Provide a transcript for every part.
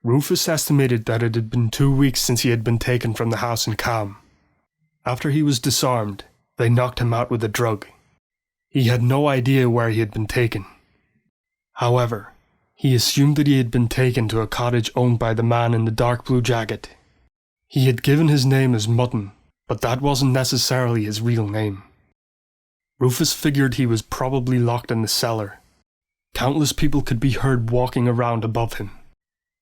Rufus estimated that it had been 2 weeks since he had been taken from the house in Kham. After he was disarmed, they knocked him out with a drug. He had no idea where he had been taken. However, he assumed that he had been taken to a cottage owned by the man in the dark blue jacket. He had given his name as Mutton, but that wasn't necessarily his real name. Rufus figured he was probably locked in the cellar. Countless people could be heard walking around above him.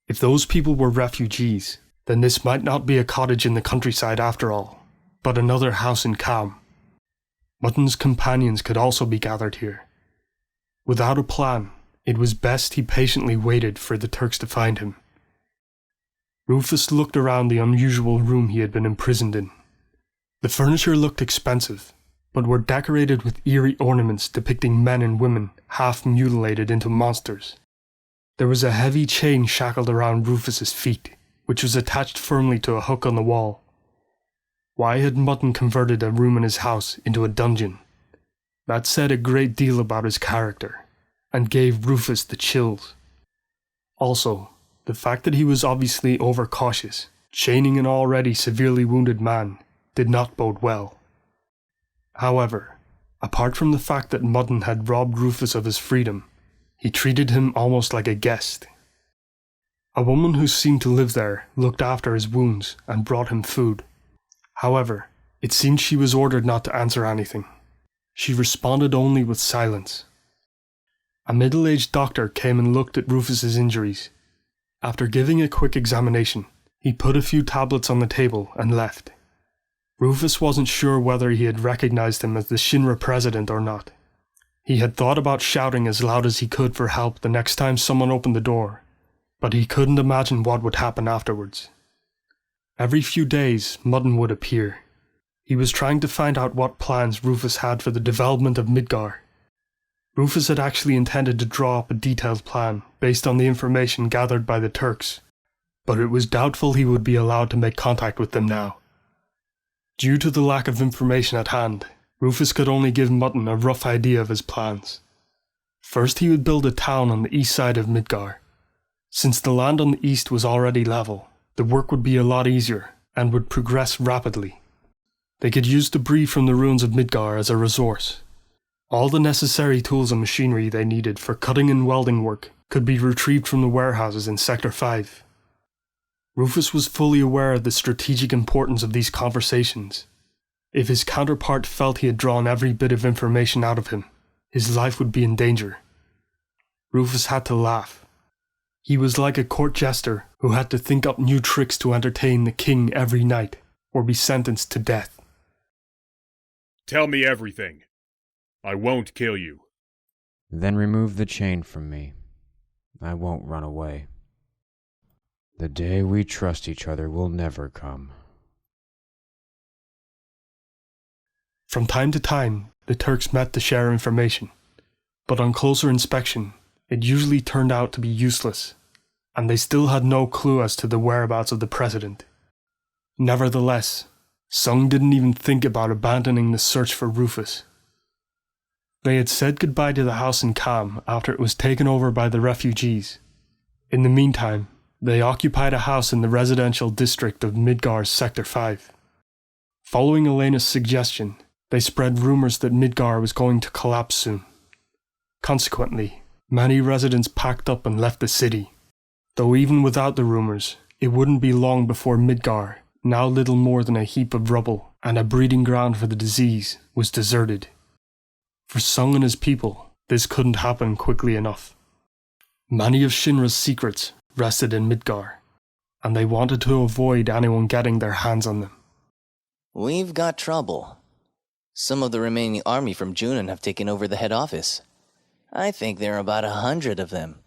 If those people were refugees, then this might not be a cottage in the countryside after all, but another house in Kham. Mutton's companions could also be gathered here. Without a plan, it was best he patiently waited for the Turks to find him. Rufus looked around the unusual room he had been imprisoned in. The furniture looked expensive, but were decorated with eerie ornaments depicting men and women half mutilated into monsters. There was a heavy chain shackled around Rufus's feet, which was attached firmly to a hook on the wall. Why had Mutton converted a room in his house into a dungeon? That said a great deal about his character, and gave Rufus the chills. Also, the fact that he was obviously overcautious, chaining an already severely wounded man, did not bode well. However, apart from the fact that Mutton had robbed Rufus of his freedom, he treated him almost like a guest. A woman who seemed to live there looked after his wounds and brought him food. However, it seemed she was ordered not to answer anything. She responded only with silence. A middle-aged doctor came and looked at Rufus's injuries. After giving a quick examination, he put a few tablets on the table and left. Rufus wasn't sure whether he had recognized him as the Shinra president or not. He had thought about shouting as loud as he could for help the next time someone opened the door, but he couldn't imagine what would happen afterwards. Every few days, Mutton would appear. He was trying to find out what plans Rufus had for the development of Midgar. Rufus had actually intended to draw up a detailed plan based on the information gathered by the Turks, but it was doubtful he would be allowed to make contact with them now. Due to the lack of information at hand, Rufus could only give Mutton a rough idea of his plans. First, he would build a town on the east side of Midgar. Since the land on the east was already level, the work would be a lot easier and would progress rapidly. They could use debris from the ruins of Midgar as a resource. All the necessary tools and machinery they needed for cutting and welding work could be retrieved from the warehouses in Sector 5. Rufus was fully aware of the strategic importance of these conversations. If his counterpart felt he had drawn every bit of information out of him, his life would be in danger. Rufus had to laugh. He was like a court jester who had to think up new tricks to entertain the king every night, or be sentenced to death. Tell me everything. I won't kill you. Then remove the chain from me. I won't run away. The day we trust each other will never come. From time to time, the Turks met to share information, but on closer inspection, it usually turned out to be useless, and they still had no clue as to the whereabouts of the president. Nevertheless, Sung didn't even think about abandoning the search for Rufus. They had said goodbye to the house in Kham after it was taken over by the refugees. In the meantime, they occupied a house in the residential district of Midgar's Sector 5. Following Elena's suggestion, they spread rumors that Midgar was going to collapse soon. Consequently, many residents packed up and left the city. Though even without the rumors, it wouldn't be long before Midgar, now little more than a heap of rubble and a breeding ground for the disease, was deserted. For Sung and his people, this couldn't happen quickly enough. Many of Shinra's secrets rested in Midgar, and they wanted to avoid anyone getting their hands on them. We've got trouble. Some of the remaining army from Junon have taken over the head office. I think there are about 100 of them.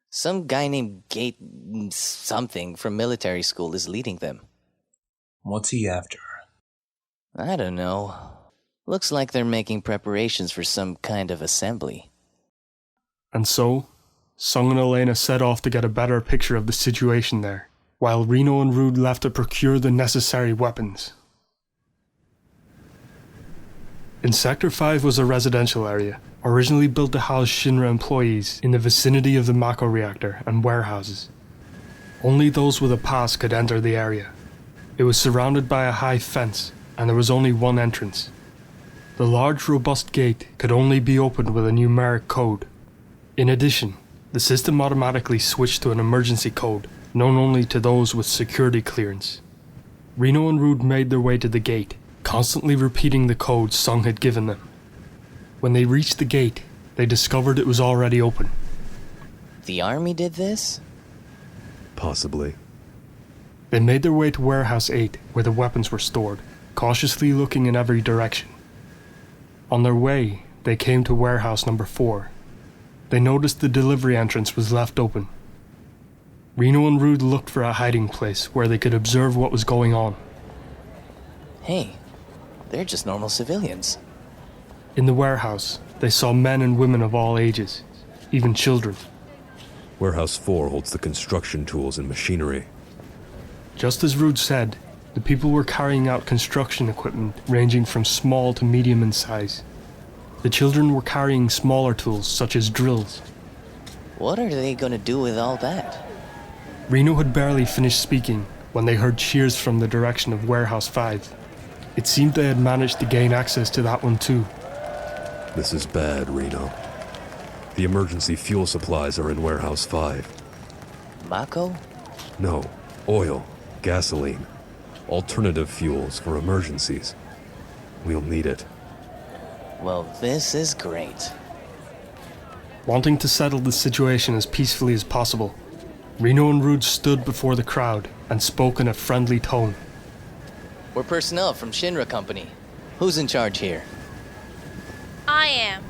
Some guy named Gate something from military school is leading them. What's he after? I don't know. Looks like they're making preparations for some kind of assembly. And so, Sung and Elena set off to get a better picture of the situation there, while Reno and Rude left to procure the necessary weapons. In Sector 5 was a residential area, originally built to house Shinra employees in the vicinity of the Mako reactor and warehouses. Only those with a pass could enter the area. It was surrounded by a high fence, and there was only one entrance. The large, robust gate could only be opened with a numeric code. In addition, the system automatically switched to an emergency code, known only to those with security clearance. Reno and Rude made their way to the gate, constantly repeating the code Sung had given them. When they reached the gate, they discovered it was already open. The army did this? Possibly. They made their way to Warehouse 8, where the weapons were stored, cautiously looking in every direction. On their way, they came to Warehouse number 4. They noticed the delivery entrance was left open. Reno and Rude looked for a hiding place where they could observe what was going on. Hey, they're just normal civilians. In the warehouse, they saw men and women of all ages, even children. Warehouse 4 holds the construction tools and machinery. Just as Rude said, the people were carrying out construction equipment ranging from small to medium in size. The children were carrying smaller tools such as drills. What are they gonna do with all that? Reno had barely finished speaking when they heard cheers from the direction of Warehouse 5. It seemed they had managed to gain access to that one too. This is bad, Reno. The emergency fuel supplies are in Warehouse 5. Mako? No, oil, gasoline, alternative fuels for emergencies. We'll need it. Well, this is great. Wanting to settle the situation as peacefully as possible, Reno and Rude stood before the crowd and spoke in a friendly tone. We're personnel from Shinra Company. Who's in charge here? I am.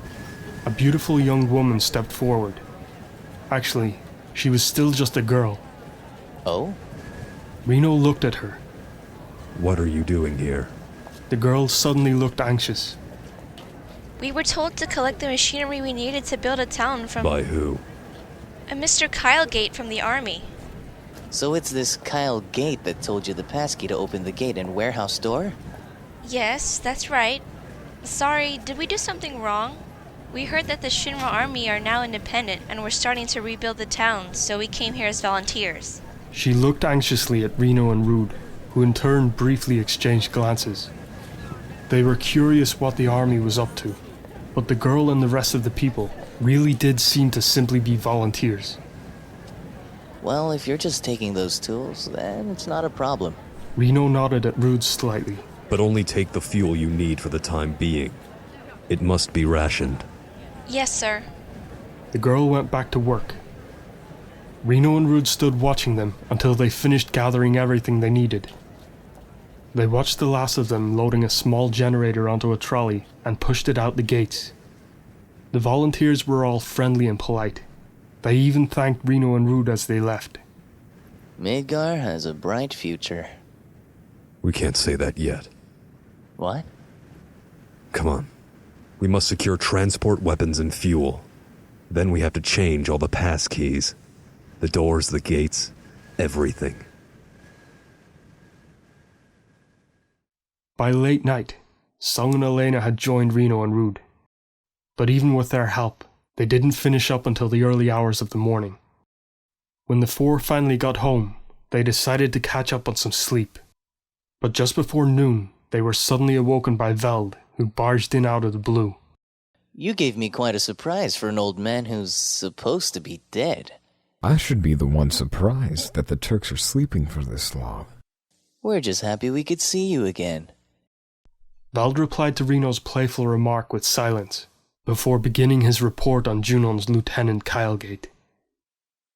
A beautiful young woman stepped forward. Actually, she was still just a girl. Oh? Reno looked at her. What are you doing here? The girl suddenly looked anxious. We were told to collect the machinery we needed to build a town from By who? a Mr. Kyle Gate from the army. So it's this Kyle Gate that told you the passkey to open the gate in warehouse door? Yes, that's right. Sorry, did we do something wrong? We heard that the Shinra army are now independent and we're starting to rebuild the town, so we came here as volunteers. She looked anxiously at Reno and Rude, who in turn briefly exchanged glances. They were curious what the army was up to, but the girl and the rest of the people really did seem to simply be volunteers. Well, if you're just taking those tools, then it's not a problem. Reno nodded at Rude slightly. But only take the fuel you need for the time being. It must be rationed. Yes, sir. The girl went back to work. Reno and Rude stood watching them until they finished gathering everything they needed. They watched the last of them loading a small generator onto a trolley and pushed it out the gates. The volunteers were all friendly and polite. They even thanked Reno and Rude as they left. Midgar has a bright future. We can't say that yet. What? Come on. We must secure transport weapons and fuel. Then we have to change all the pass keys. The doors, the gates, everything. By late night, Sung and Elena had joined Reno and Rude. But even with their help, they didn't finish up until the early hours of the morning. When the four finally got home, they decided to catch up on some sleep. But just before noon, they were suddenly awoken by Veld, who barged in out of the blue. You gave me quite a surprise for an old man who's supposed to be dead. I should be the one surprised that the Turks are sleeping for this long. We're just happy we could see you again. Veld replied to Reno's playful remark with silence, before beginning his report on Junon's Lieutenant Kylegate.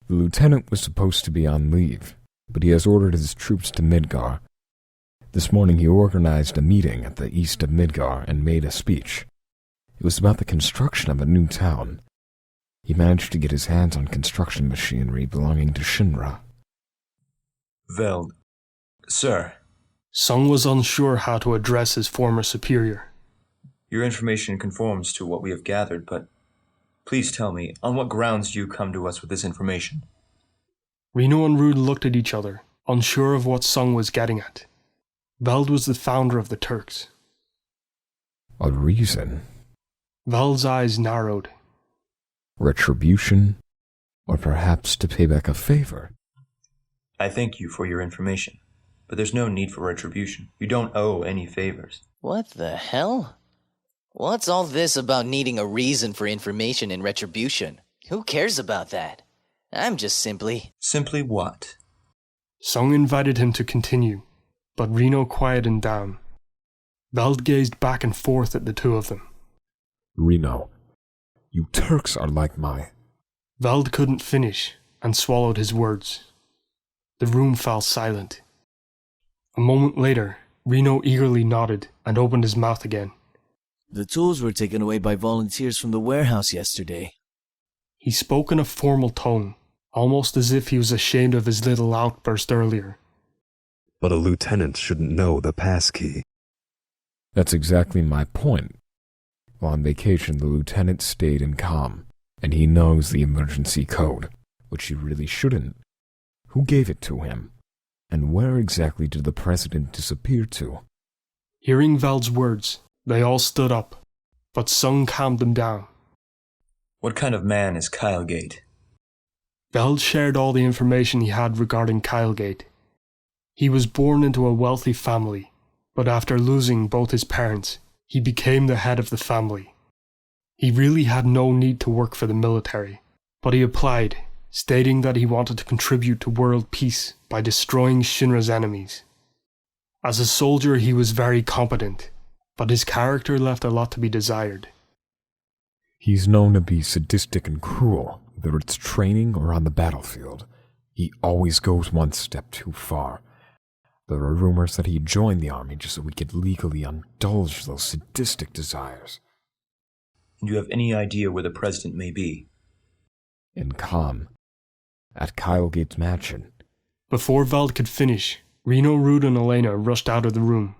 The lieutenant was supposed to be on leave, but he has ordered his troops to Midgar. This morning he organized a meeting at the east of Midgar and made a speech. It was about the construction of a new town. He managed to get his hands on construction machinery belonging to Shinra. Veld. Sir, Sung was unsure how to address his former superior. your information conforms to what we have gathered, but please tell me, on what grounds do you come to us with this information? Reno and Rude looked at each other, unsure of what Sung was getting at. Veld was the founder of the Turks. A reason? Veld's eyes narrowed. Retribution? Or perhaps to pay back a favor? I thank you for your information, but there's no need for retribution. You don't owe any favors. What the hell? What's all this about needing a reason for information and retribution? Who cares about that? I'm just simply... Simply what? Sung invited him to continue, but Reno quieted down. Veld gazed back and forth at the two of them. Reno, you Turks are like my... Veld couldn't finish and swallowed his words. The room fell silent. A moment later, Reno eagerly nodded and opened his mouth again. The tools were taken away by volunteers from the warehouse yesterday. He spoke in a formal tone, almost as if he was ashamed of his little outburst earlier. But a lieutenant shouldn't know the passkey. That's exactly my point. While on vacation, the lieutenant stayed in calm, and he knows the emergency code, which he really shouldn't. Who gave it to him? And where exactly did the president disappear to? Hearing Veld's words, they all stood up, but Sung calmed them down. What kind of man is Kylegate? Veld shared all the information he had regarding Kylegate. He was born into a wealthy family, but after losing both his parents, he became the head of the family. He really had no need to work for the military, but he applied, stating that he wanted to contribute to world peace by destroying Shinra's enemies. As a soldier, he was very competent, but his character left a lot to be desired. He's known to be sadistic and cruel, whether it's training or on the battlefield. He always goes one step too far. There are rumors that he joined the army just so he could legally indulge those sadistic desires. And you have any idea where the president may be? In Kham, at Kylegate's mansion. Before Veld could finish, Reno, Rude, and Elena rushed out of the room,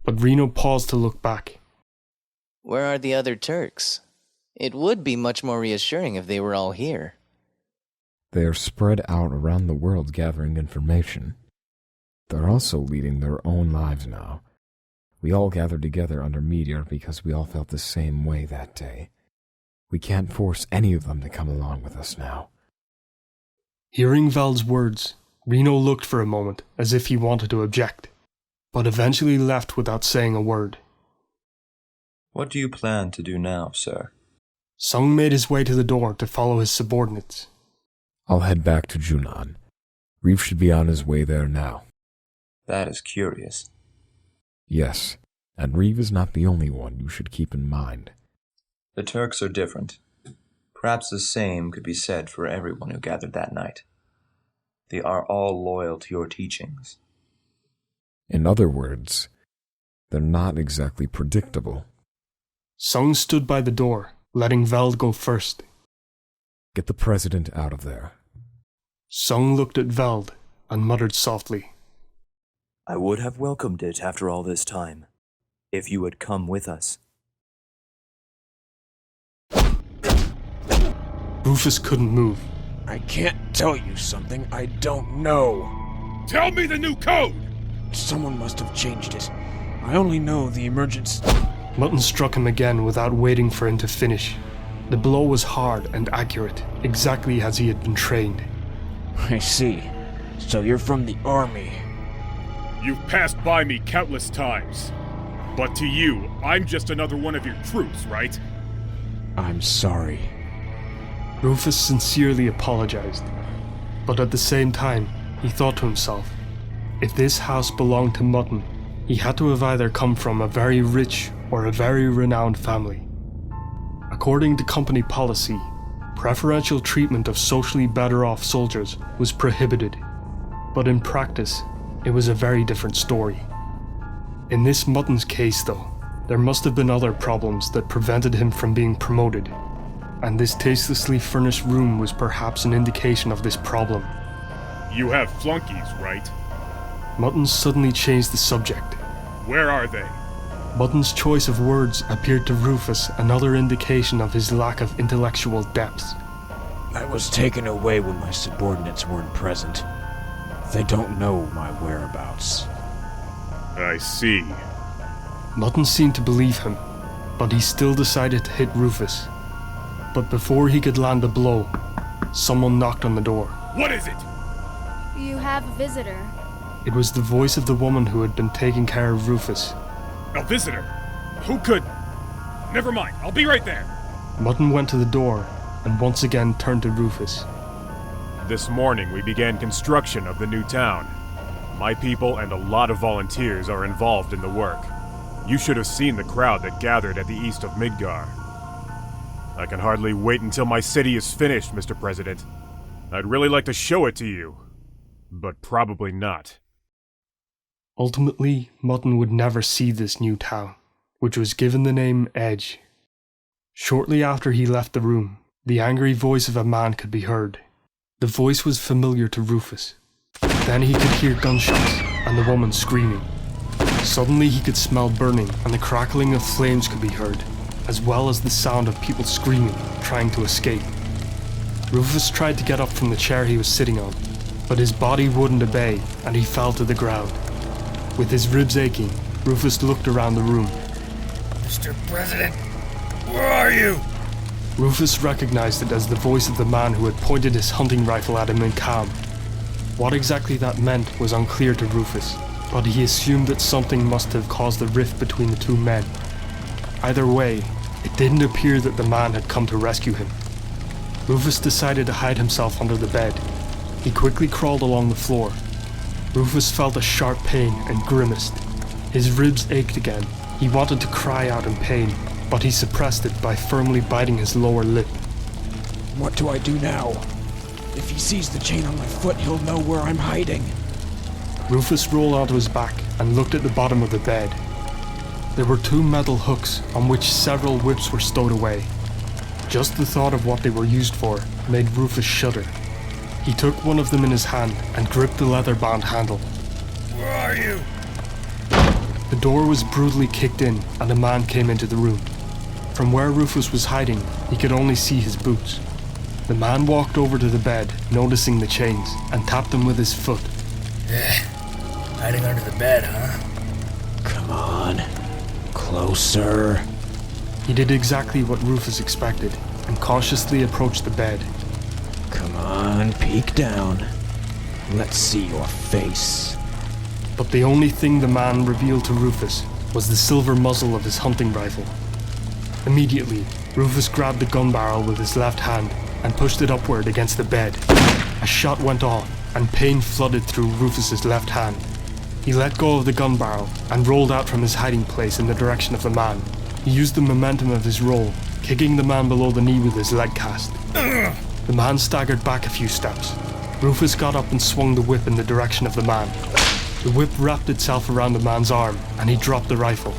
but Reno paused to look back. Where are the other Turks? It would be much more reassuring if they were all here. They are spread out around the world gathering information. They're also leading their own lives now. We all gathered together under Meteor because we all felt the same way that day. We can't force any of them to come along with us now. Hearing Veld's words, Reno looked for a moment as if he wanted to object, but eventually left without saying a word. What do you plan to do now, sir? Sung made his way to the door to follow his subordinates. I'll head back to Junan. Reef should be on his way there now. That is curious. Yes, and Reeve is not the only one you should keep in mind. The Turks are different. Perhaps the same could be said for everyone who gathered that night. They are all loyal to your teachings. In other words, they're not exactly predictable. Sung stood by the door, letting Veld go first. Get the president out of there. Sung looked at Veld and muttered softly. I would have welcomed it after all this time, if you had come with us. Rufus couldn't move. I can't tell you something I don't know. Tell me the new code! Someone must have changed it. I only know the emergency... Mutton struck him again without waiting for him to finish. The blow was hard and accurate, exactly as he had been trained. I see. So you're from the army. You've passed by me countless times. But to you, I'm just another one of your troops, right? I'm sorry. Rufus sincerely apologized, but at the same time, he thought to himself, if this house belonged to Mutton, he had to have either come from a very rich or a very renowned family. According to company policy, preferential treatment of socially better off soldiers was prohibited, but in practice, it was a very different story. In this Mutton's case though, there must have been other problems that prevented him from being promoted, and this tastelessly furnished room was perhaps an indication of this problem. You have flunkies, right? Mutton suddenly changed the subject. Where are they? Mutton's choice of words appeared to Rufus another indication of his lack of intellectual depth. I was taken away when my subordinates weren't present. They don't know my whereabouts. I see. Mutton seemed to believe him, but he still decided to hit Rufus. But before he could land a blow, someone knocked on the door. What is it? You have a visitor. It was the voice of the woman who had been taking care of Rufus. A visitor? Who could... Never mind, I'll be right there. Mutton went to the door and once again turned to Rufus. This morning we began construction of the new town. My people and a lot of volunteers are involved in the work. You should have seen the crowd that gathered at the east of Midgar. I can hardly wait until my city is finished, Mr. President. I'd really like to show it to you, but probably not. Ultimately, Mutton would never see this new town, which was given the name Edge. Shortly after he left the room, the angry voice of a man could be heard. The voice was familiar to Rufus. Then he could hear gunshots and the woman screaming. Suddenly he could smell burning and the crackling of flames could be heard, as well as the sound of people screaming, trying to escape. Rufus tried to get up from the chair he was sitting on, but his body wouldn't obey and he fell to the ground. With his ribs aching, Rufus looked around the room. Mr. President, where are you? Rufus recognized it as the voice of the man who had pointed his hunting rifle at him in Kham. What exactly that meant was unclear to Rufus, but he assumed that something must have caused the rift between the two men. Either way, it didn't appear that the man had come to rescue him. Rufus decided to hide himself under the bed. He quickly crawled along the floor. Rufus felt a sharp pain and grimaced. His ribs ached again. He wanted to cry out in pain, but he suppressed it by firmly biting his lower lip. What do I do now? If he sees the chain on my foot, he'll know where I'm hiding. Rufus rolled onto his back and looked at the bottom of the bed. There were two metal hooks on which several whips were stowed away. Just the thought of what they were used for made Rufus shudder. He took one of them in his hand and gripped the leather-bound handle. Where are you? The door was brutally kicked in and a man came into the room. From where Rufus was hiding, he could only see his boots. The man walked over to the bed, noticing the chains, and tapped them with his foot. Hiding under the bed, huh? Come on. Closer. He did exactly what Rufus expected, and cautiously approached the bed. Come on, peek down. Let's see your face. But the only thing the man revealed to Rufus was the silver muzzle of his hunting rifle. Immediately, Rufus grabbed the gun barrel with his left hand and pushed it upward against the bed. A shot went off, and pain flooded through Rufus's left hand. He let go of the gun barrel and rolled out from his hiding place in the direction of the man. He used the momentum of his roll, kicking the man below the knee with his leg cast. The man staggered back a few steps. Rufus got up and swung the whip in the direction of the man. The whip wrapped itself around the man's arm, and he dropped the rifle.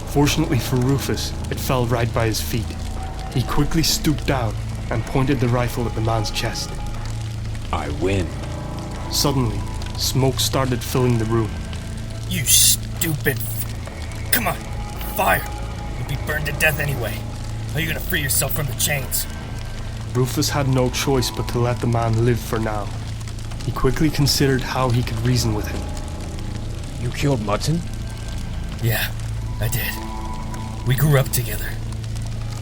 Fortunately for Rufus, it fell right by his feet. He quickly stooped down and pointed the rifle at the man's chest. I win. Suddenly, smoke started filling the room. You stupid... Come on, fire! You'll be burned to death anyway. How are you gonna free yourself from the chains? Rufus had no choice but to let the man live for now. He quickly considered how he could reason with him. You killed Mutton? Yeah, I did. We grew up together.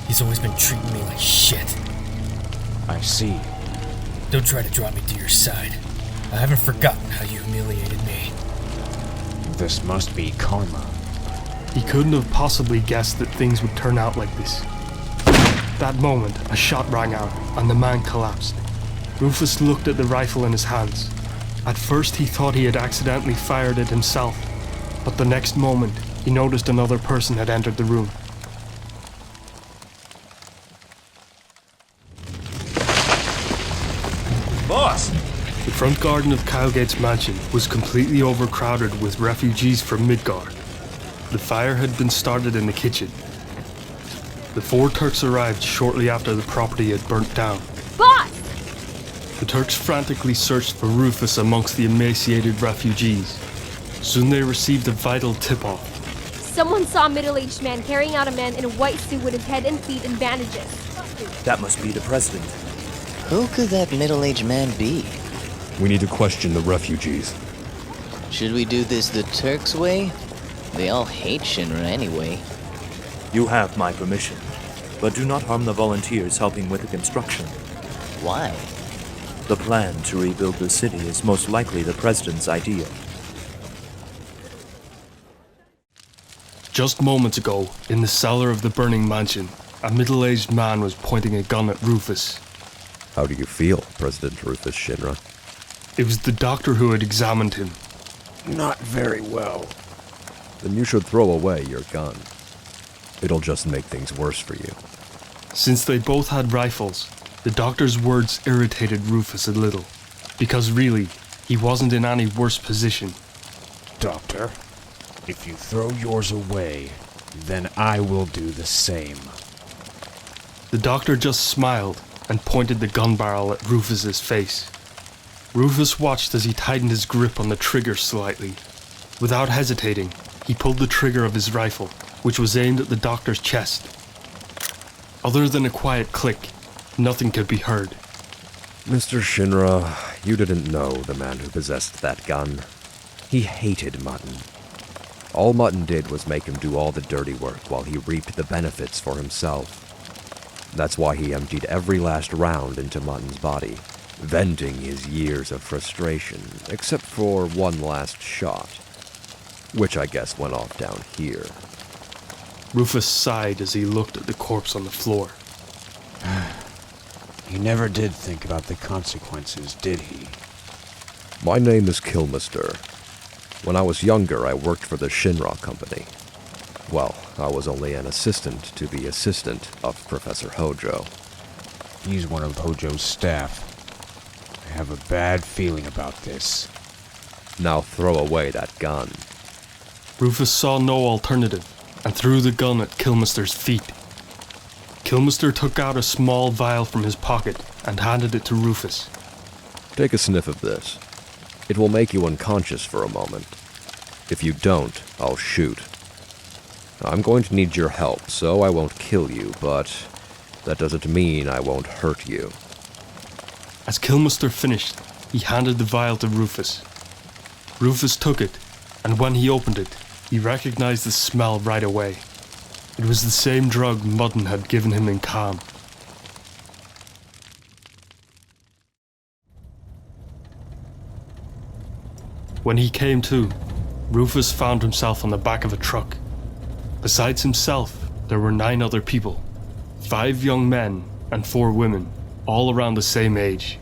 He's always been treating me like shit. I see. Don't try to draw me to your side. I haven't forgotten how you humiliated me. This must be karma. He couldn't have possibly guessed that things would turn out like this. That moment, a shot rang out, and the man collapsed. Rufus looked at the rifle in his hands. At first he thought he had accidentally fired it himself, but the next moment he noticed another person had entered the room. Boss! The front garden of Kylegate's mansion was completely overcrowded with refugees from Midgar. The fire had been started in the kitchen. The 4 Turks arrived shortly after the property had burnt down. Boss! The Turks frantically searched for Rufus amongst the emaciated refugees. Soon they received a vital tip-off. Someone saw a middle-aged man carrying out a man in a white suit with his head and feet in bandages. That must be the president. Who could that middle-aged man be? We need to question the refugees. Should we do this the Turks' way? They all hate Shinra anyway. You have my permission, but do not harm the volunteers helping with the construction. Why? The plan to rebuild the city is most likely the President's idea. Just moments ago, in the cellar of the burning mansion, a middle-aged man was pointing a gun at Rufus. How do you feel, President Rufus Shinra? It was the doctor who had examined him. Not very well. Then you should throw away your gun. It'll just make things worse for you. Since they both had rifles, the doctor's words irritated Rufus a little, because really, he wasn't in any worse position. Doctor, if you throw yours away, then I will do the same. The doctor just smiled and pointed the gun barrel at Rufus's face. Rufus watched as he tightened his grip on the trigger slightly. Without hesitating, he pulled the trigger of his rifle, which was aimed at the doctor's chest. Other than a quiet click, nothing could be heard. Mr. Shinra, you didn't know the man who possessed that gun. He hated Mutton. All Mutton did was make him do all the dirty work while he reaped the benefits for himself. That's why he emptied every last round into Mutton's body, venting his years of frustration, except for one last shot, which I guess went off down here. Rufus sighed as he looked at the corpse on the floor. He never did think about the consequences, did he? My name is Kilmister. When I was younger, I worked for the Shinra Company. Well, I was only an assistant to the assistant of Professor Hojo. He's one of Hojo's staff. I have a bad feeling about this. Now throw away that gun. Rufus saw no alternative and threw the gun at Kilmister's feet. Kilmister took out a small vial from his pocket and handed it to Rufus. Take a sniff of this. It will make you unconscious for a moment. If you don't, I'll shoot. I'm going to need your help, so I won't kill you, but that doesn't mean I won't hurt you. As Kilmister finished, he handed the vial to Rufus. Rufus took it, and when he opened it, he recognized the smell right away. It was the same drug Mutton had given him in Kham. When he came to, Rufus found himself on the back of a truck. Besides himself, there were 9 other people, 5 young men and 4 women, all around the same age.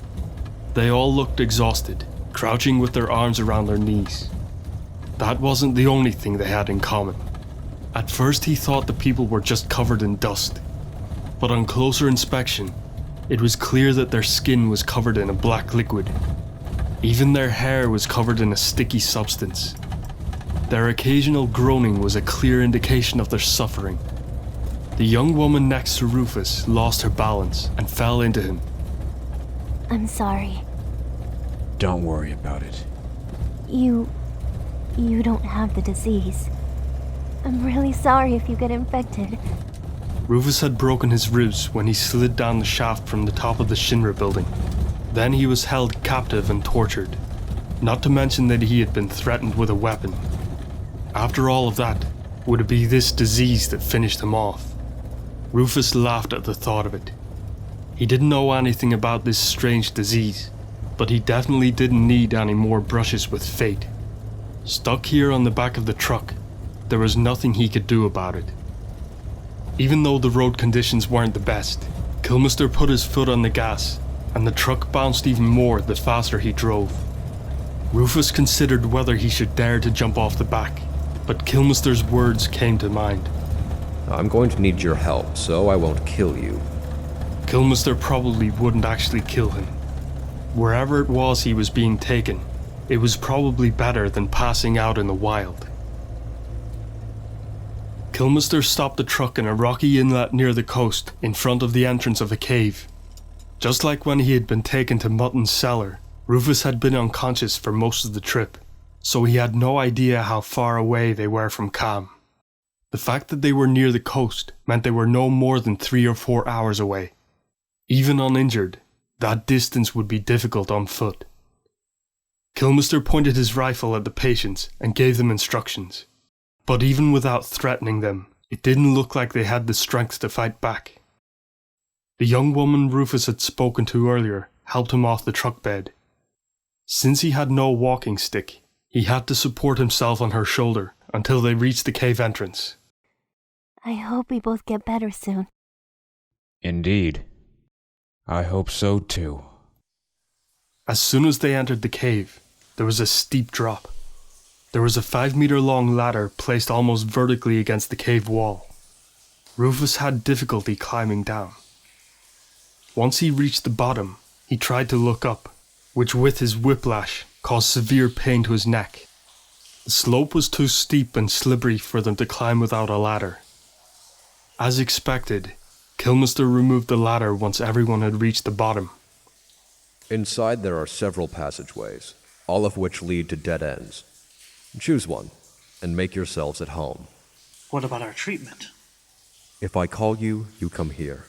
They all looked exhausted, crouching with their arms around their knees. That wasn't the only thing they had in common. At first he thought the people were just covered in dust, but on closer inspection, it was clear that their skin was covered in a black liquid. Even their hair was covered in a sticky substance. Their occasional groaning was a clear indication of their suffering. The young woman next to Rufus lost her balance and fell into him. I'm sorry. Don't worry about it. You don't have the disease. I'm really sorry if you get infected. Rufus had broken his ribs when he slid down the shaft from the top of the Shinra building. Then he was held captive and tortured, not to mention that he had been threatened with a weapon. After all of that, would it be this disease that finished him off? Rufus laughed at the thought of it. He didn't know anything about this strange disease, but he definitely didn't need any more brushes with fate. Stuck here on the back of the truck, there was nothing he could do about it. Even though the road conditions weren't the best, Kilmister put his foot on the gas, and the truck bounced even more the faster he drove. Rufus considered whether he should dare to jump off the back, but Kilmister's words came to mind. I'm going to need your help, so I won't kill you. Kilmister probably wouldn't actually kill him. Wherever it was he was being taken, it was probably better than passing out in the wild. Kilmister stopped the truck in a rocky inlet near the coast in front of the entrance of a cave. Just like when he had been taken to Mutton's cellar, Rufus had been unconscious for most of the trip, so he had no idea how far away they were from Kham. The fact that they were near the coast meant they were no more than 3 or 4 hours away. Even uninjured, that distance would be difficult on foot. Kilmister pointed his rifle at the patients and gave them instructions. But even without threatening them, it didn't look like they had the strength to fight back. The young woman Rufus had spoken to earlier helped him off the truck bed. Since he had no walking stick, he had to support himself on her shoulder until they reached the cave entrance. I hope we both get better soon. Indeed. I hope so too. As soon as they entered the cave, there was a steep drop. There was a 5-meter-long ladder placed almost vertically against the cave wall. Rufus had difficulty climbing down. Once he reached the bottom, he tried to look up, which with his whiplash caused severe pain to his neck. The slope was too steep and slippery for them to climb without a ladder. As expected, Kilmister removed the ladder once everyone had reached the bottom. Inside there are several passageways, all of which lead to dead ends. Choose one, and make yourselves at home. What about our treatment? If I call you, you come here.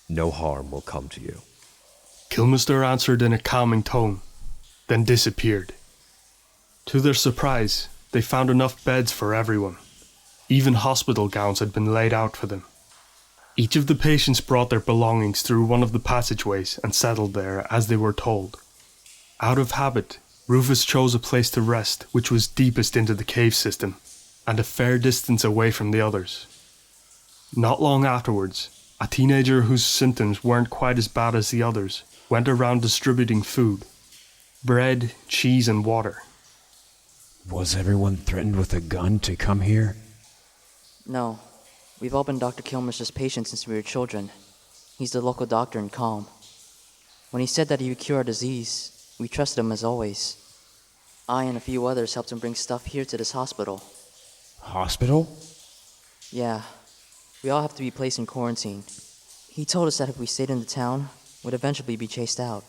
No harm will come to you. Kilmister answered in a calming tone, then disappeared. To their surprise, they found enough beds for everyone. Even hospital gowns had been laid out for them. Each of the patients brought their belongings through one of the passageways and settled there as they were told. Out of habit, Rufus chose a place to rest which was deepest into the cave system, and a fair distance away from the others. Not long afterwards, a teenager whose symptoms weren't quite as bad as the others went around distributing food. Bread, cheese, and water. Was everyone threatened with a gun to come here? No. We've all been Dr. Kilmister's patients since we were children. He's the local doctor in Calm. When he said that he would cure our disease, we trusted him as always. I and a few others helped him bring stuff here to this hospital. Hospital? Yeah. We all have to be placed in quarantine. He told us that if we stayed in the town, we'd eventually be chased out.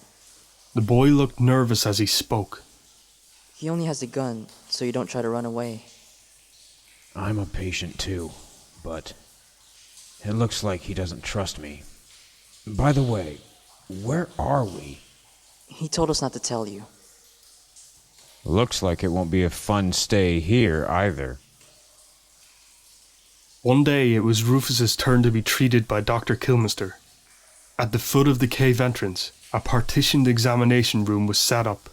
The boy looked nervous as he spoke. He only has the gun, so you don't try to run away. I'm a patient too, but it looks like he doesn't trust me. By the way, where are we? He told us not to tell you. Looks like it won't be a fun stay here either. One day it was Rufus's turn to be treated by Dr. Kilmister. At the foot of the cave entrance, a partitioned examination room was set up.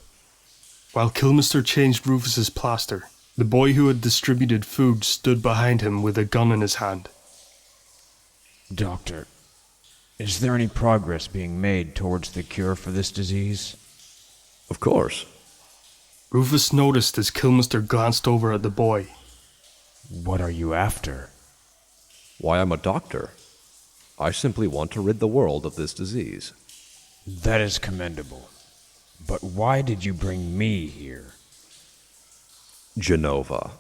While Kilmister changed Rufus's plaster, the boy who had distributed food stood behind him with a gun in his hand. Doctor, is there any progress being made towards the cure for this disease? Of course. Rufus noticed as Kilmister glanced over at the boy. What are you after? Why, I'm a doctor. I simply want to rid the world of this disease. That is commendable. But why did you bring me here? Genova.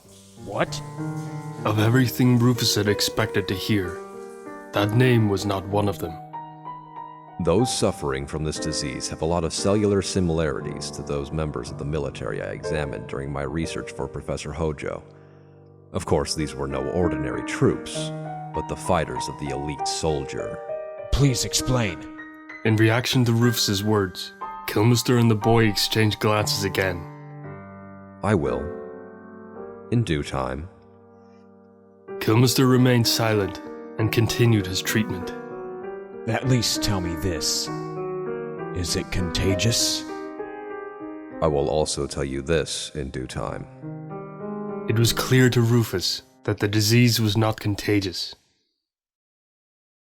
What? Of everything Rufus had expected to hear, that name was not one of them. Those suffering from this disease have a lot of cellular similarities to those members of the military I examined during my research for Professor Hojo. Of course, these were no ordinary troops, but the fighters of the elite soldier. Please explain. In reaction to Rufus's words, Kilmister and the boy exchanged glances again. I will. In due time. Kilmister remained silent and continued his treatment. At least tell me this. Is it contagious? I will also tell you this in due time. It was clear to Rufus that the disease was not contagious.